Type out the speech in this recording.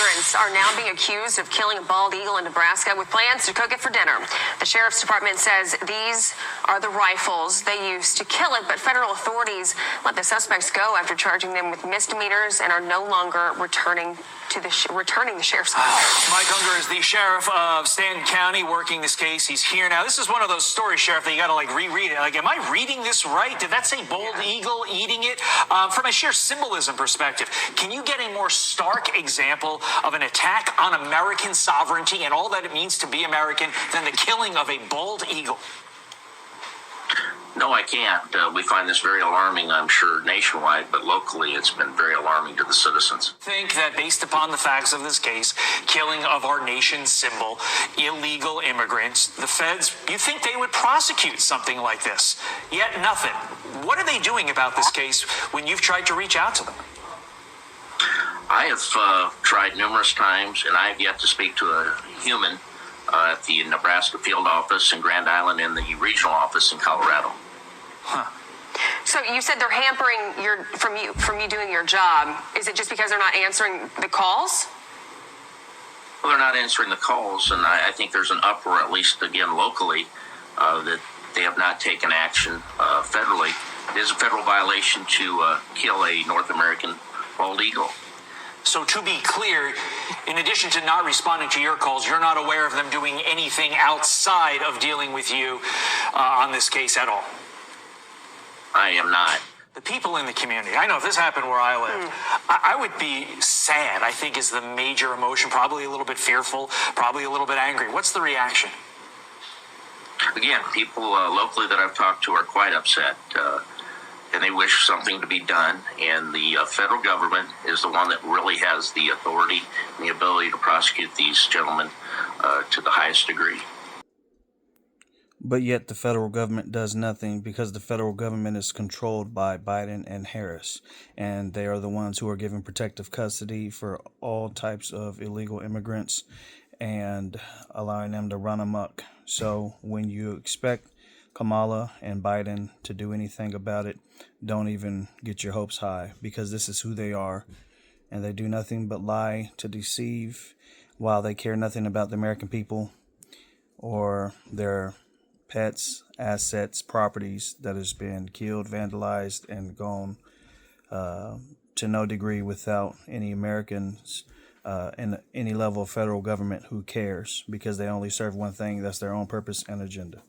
immigrants are now being accused of killing a bald eagle in Nebraska with plans to cook it for dinner. The sheriff's department says these are the rifles they used to kill it, but federal authorities let the suspects go after charging them with misdemeanors and are no longer returning the sheriff's office. Mike Unger is the sheriff of Stanton County working this case. He's here now. This is one of those stories, Sheriff, that you got to reread it. Am I reading this right? Did that say bald eagle eating it? From a sheer symbolism perspective, can you get a more stark example of an attack on American sovereignty and all that it means to be American than the killing of a bald eagle? No, I can't. We find this very alarming, I'm sure, nationwide, but locally it's been very alarming to the citizens. Think that based upon the facts of this case, killing of our nation's symbol, illegal immigrants, the feds, you think they would prosecute something like this? Yet nothing. What are they doing about this case when you've tried to reach out to them? I have tried numerous times, and I have yet to speak to a human at the Nebraska field office in Grand Island and the regional office in Colorado. Huh. So you said they're hampering from you doing your job. Is it just because they're not answering the calls? Well, they're not answering the calls, and I think there's an uproar, at least again locally, that they have not taken action federally. It is a federal violation to kill a North American bald eagle. So to be clear, in addition to not responding to your calls, you're not aware of them doing anything outside of dealing with you on this case at all? I am not. The people in the community, I know if this happened where I live, I would be sad, I think is the major emotion, probably a little bit fearful, probably a little bit angry. What's the reaction? Again, people locally that I've talked to are quite upset, and they wish something to be done, and the federal government is the one that really has the authority and the ability to prosecute these gentlemen to the highest degree. But yet the federal government does nothing because the federal government is controlled by Biden and Harris, and they are the ones who are giving protective custody for all types of illegal immigrants and allowing them to run amok. So when you expect Kamala and Biden to do anything about it, don't even get your hopes high, because this is who they are, and they do nothing but lie to deceive while they care nothing about the American people or their pets, assets, properties that has been killed, vandalized, and gone to no degree without any Americans in any level of federal government who cares, because they only serve one thing, that's their own purpose and agenda.